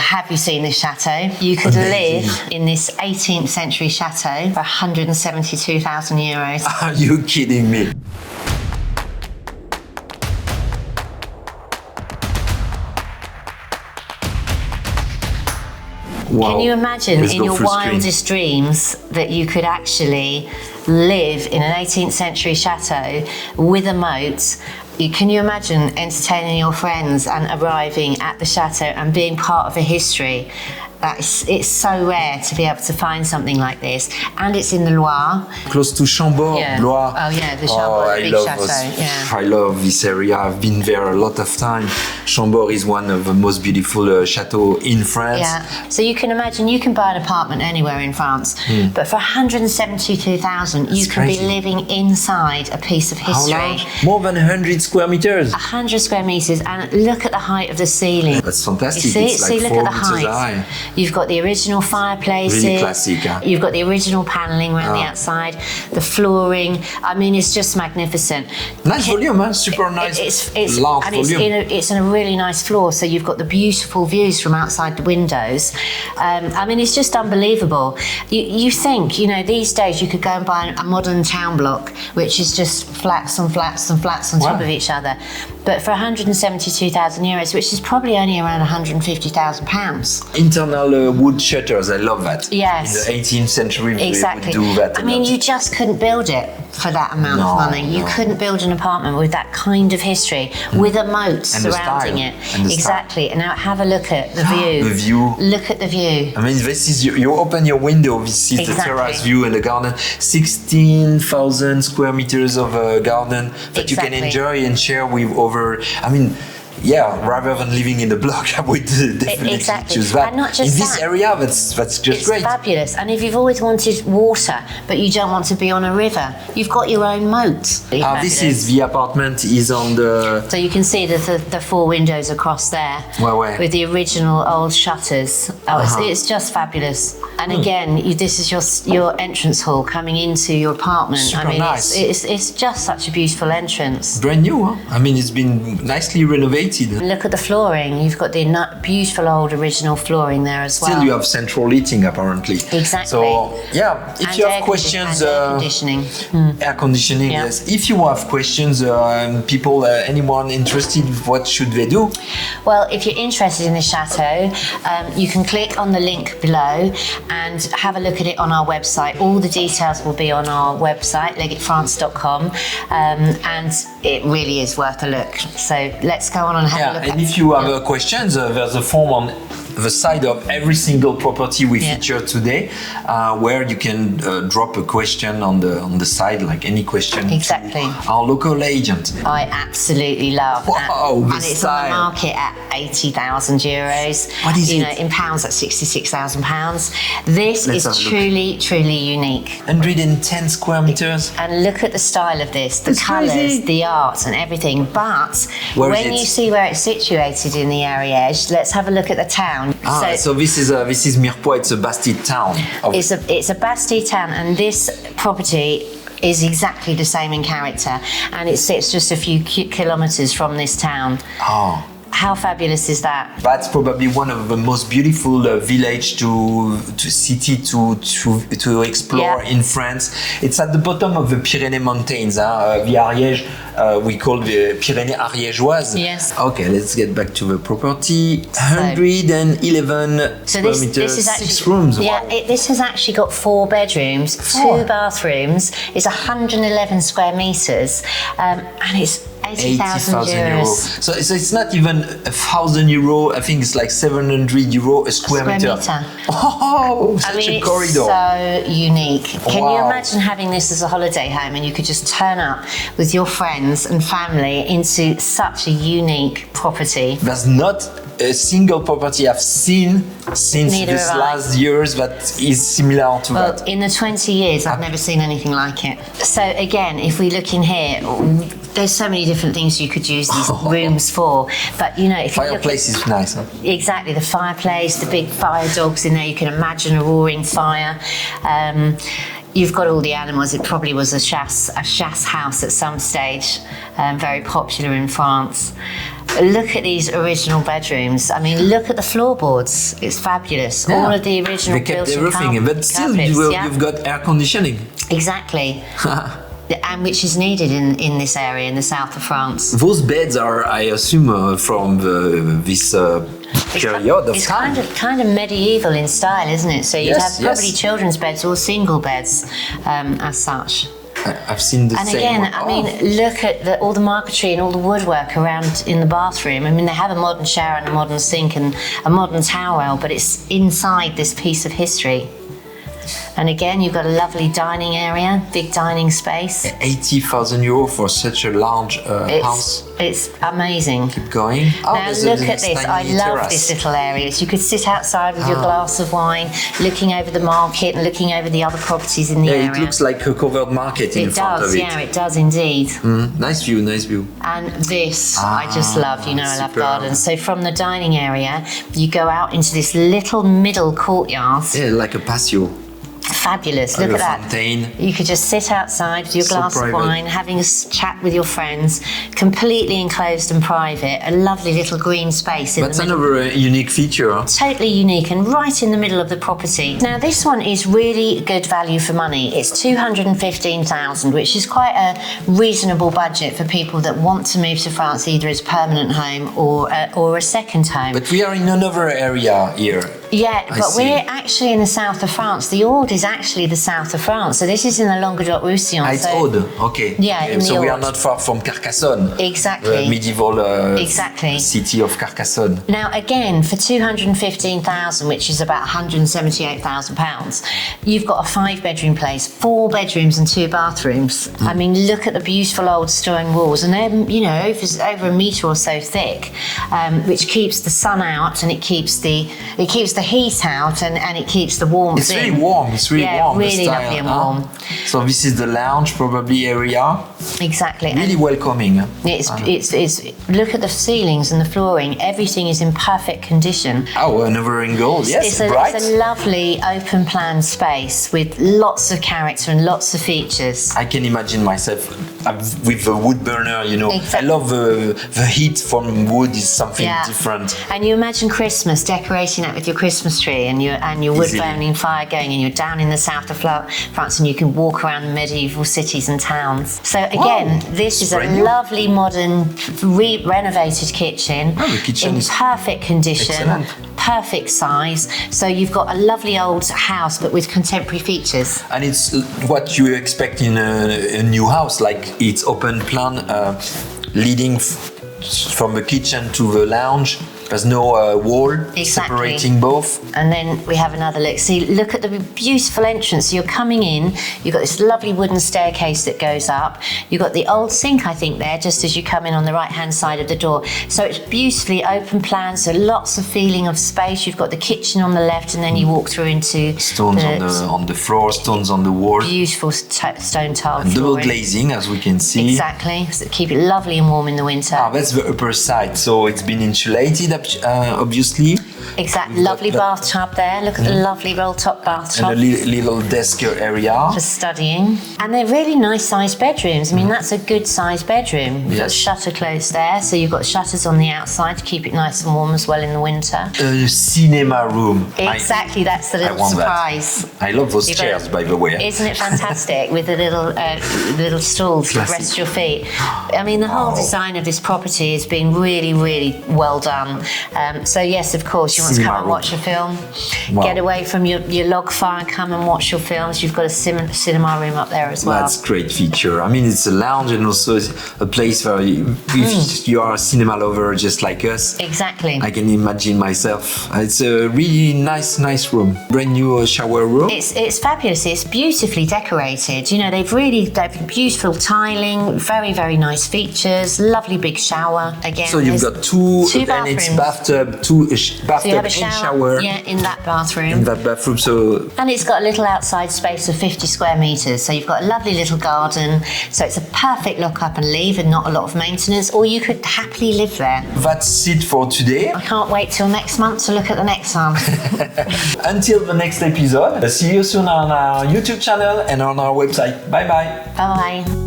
have you seen this chateau? You could live in this 18th century chateau for 172,000 euros. Are you kidding me? Wow. Can you imagine in your wildest dreams that you could actually live in an 18th century chateau with a moat? Can you imagine entertaining your friends and arriving at the chateau and being part of a history? It's so rare to be able to find something like this, and it's in the Loire. Close to Chambord, Loire. Oh yeah, the Chambord, the big chateau. I love this area. I've been there a lot of time. Chambord is one of the most beautiful chateaux in France. Yeah, so you can imagine you can buy an apartment anywhere in France, but for 172,000, you can be living inside a piece of history. How large? More than 100 square meters. 100 square meters, and look at the height of the ceiling. That's fantastic. You see, it's like look 4 at the meters height. high. You've got the original fireplaces. Really classic. Huh? You've got the original paneling around the outside, the flooring. I mean, it's just magnificent. Nice volume, huh? Super nice. It's large and volume. It's in a really nice floor, so you've got the beautiful views from outside the windows. I mean, it's just unbelievable. You think, you know, these days you could go and buy a modern town block, which is just flats and flats and flats on top of each other. But for 172,000 euros, which is probably only around 150,000 pounds. Internal wood shutters, I love that. Yes. In the 18th century, exactly. we would do that. I mean, you just couldn't build it for that amount of money. You couldn't build an apartment with that kind of history, with a moat surrounding it. Exactly. And now have a look at the view. The view. Look at the view. I mean, this is you open your window, this is the terrace view and the garden. 16,000 square meters of garden that you can enjoy and share with over. I mean, rather than living in the block, I would definitely choose that. And not just in this area, that's just great. It's fabulous. And if you've always wanted water, but you don't want to be on a river, you've got your own moat. This is the apartment is on the... So you can see the 4 windows across there with the original old shutters. It's just fabulous. And again, this is your entrance hall coming into your apartment. Super nice. It's just such a beautiful entrance. Brand new, huh? I mean, it's been nicely renovated. Look at the flooring. You've got the beautiful old original flooring there as well. Still, you have central heating apparently. Exactly. So if you have questions, air conditioning. Air conditioning. Yes. If you have questions, people, anyone interested, what should they do? Well, if you're interested in the chateau, you can click on the link below and have a look at it on our website. All the details will be on our website, legatefrance.com, and it really is worth a look. So let's go on and have a look. And if you have questions, there's a form on the side of every single property we feature today, where you can drop a question on the side, like any question. Exactly. To our local agent. I absolutely love that. And it's on the market at 80,000 euros. What is it? In pounds, that's 66,000 pounds. This is truly, truly unique. 110 square meters. And look at the style of this, the colours, the art and everything. But when you see where it's situated in the Ariège, let's have a look at the town. So this is Mirepoix. It's a bastide town. It's a bastide town, and this property is exactly the same in character, and it sits just a few kilometres from this town. How fabulous is that? That's probably one of the most beautiful village city to explore in France. It's at the bottom of the Pyrenees mountains. The Ariège, we call the Pyrenees Ariégeoise. Yes. Okay, let's get back to the property. 111 square meters, this is actually, 6 rooms. Yeah, this has actually got 4 bedrooms, 2 bathrooms. It's 111 square meters, and it's 80,000 euros. So it's not even €1,000. I think it's like €700 a square meter. Oh, such a corridor. So unique. Can you imagine having this as a holiday home, and you could just turn up with your friends and family into such a unique property? There's not a single property I've seen since these last years that is similar to that. In the 20 years, I've never seen anything like it. So again, if we look in here, there's so many different things you could use these rooms for. But if fireplace is nice. Huh? Exactly, the fireplace, the big fire dogs in there. You can imagine a roaring fire. You've got all the animals. It probably was a chasse house at some stage, very popular in France. Look at these original bedrooms. I mean, look at the floorboards. It's fabulous. All of the original They kept built-in everything, but still carpets, you've got air conditioning. Exactly. And which is needed in this area in the south of France. Those beds are, I assume, from this period of time. It's kind of medieval in style, isn't it? So you'd have probably children's beds or single beds as such. I've seen the and same again, one. I mean, look at all the marquetry and all the woodwork around in the bathroom. I mean, they have a modern shower and a modern sink and a modern towel rail, but it's inside this piece of history. And again, you've got a lovely dining area, big dining space. 80,000 euro for such a large house. It's amazing. Keep going. Now look at this. I love this little area. So you could sit outside with your glass of wine, looking over the market and looking over the other properties in the area. It looks like a covered market in front of it. Yeah, it does indeed. Nice view, nice view. And this, I just love. You know, I love gardens. So from the dining area, you go out into this little middle courtyard. Yeah, like a patio. Fabulous. Look at that. Fontaine. You could just sit outside with your glass of wine, having a chat with your friends, completely enclosed and private. A lovely little green space in the middle. That's another unique feature. Totally unique and right in the middle of the property. Now this one is really good value for money. It's 215,000, which is quite a reasonable budget for people that want to move to France either as a permanent home or a second home. But we are in another area here. Yeah, but we're actually in the south of France. The Aude is actually the south of France. So this is in the Languedoc-Roussillon. It's Aude, okay. Yeah, in so the we Aude. are not far from Carcassonne. Exactly. The medieval city of Carcassonne. Now again, for 215,000, which is about £178,000, you've got a 5-bedroom place, 4 bedrooms and 2 bathrooms. I mean, look at the beautiful old stone walls, and they're over a metre or so thick, which keeps the sun out and it keeps the heat out and it keeps the warmth It's in. really warm. It's really warm. Really lovely and warm. So this is the lounge probably area. Exactly. Really welcoming. It's look at the ceilings and the flooring. Everything is in perfect condition. Oh, another angle. Yes, bright. It's a lovely open plan space with lots of character and lots of features. I can imagine myself with the wood burner, you know. Exactly. I love the heat from wood is something different. And you imagine Christmas, decorating that with your Christmas tree and your wood burning fire going, and you're down in the south of France and you can walk around the medieval cities and towns. So again, this is a lovely modern renovated kitchen. The kitchen in is perfect condition. Excellent. Perfect size. So you've got a lovely old house but with contemporary features. And it's what you expect in a new house, like it's open plan, leading from the kitchen to the lounge. There's no wall separating both. And then we have another look. See, look at the beautiful entrance. So you're coming in, you've got this lovely wooden staircase that goes up. You've got the old sink, I think, there, just as you come in on the right-hand side of the door. So it's beautifully open plan, so lots of feeling of space. You've got the kitchen on the left, and then you walk through into stones on the floor, stones on the wall. Beautiful stone tile and flooring. Double glazing, as we can see. Exactly, so keep it lovely and warm in the winter. That's the upper side, so it's been insulated, obviously. Exactly, lovely bathtub there. Look at the lovely roll-top bathtub. And a little desk area. For studying. And they're really nice-sized bedrooms. I mean, that's a good-sized bedroom. You've got shutter closed there, so you've got shutters on the outside to keep it nice and warm as well in the winter. A cinema room. Exactly, that's the little surprise. I love those chairs, by the way. Isn't it fantastic? With the little stools to rest your feet. I mean, the whole design of this property has been really, really well done. So yes, of course, you want to come and watch a film, get away from your log fire and come and watch your films. You've got a cinema room up there as well. That's a great feature. I mean, it's a lounge and also a place where if you are a cinema lover just like us, exactly, I can imagine myself. It's a really nice room. Brand new shower room. It's fabulous. It's beautifully decorated. You know, they've beautiful tiling, very, very nice features, lovely big shower. Again, so you've got two bathrooms. And it's bathtub, bathtub and shower. Yeah, in that bathroom. In that bathroom, so. And it's got a little outside space of 50 square metres. So you've got a lovely little garden. So it's a perfect lock up and leave and not a lot of maintenance, or you could happily live there. That's it for today. I can't wait till next month to look at the next one. Until the next episode, see you soon on our YouTube channel and on our website. Bye bye. Bye bye.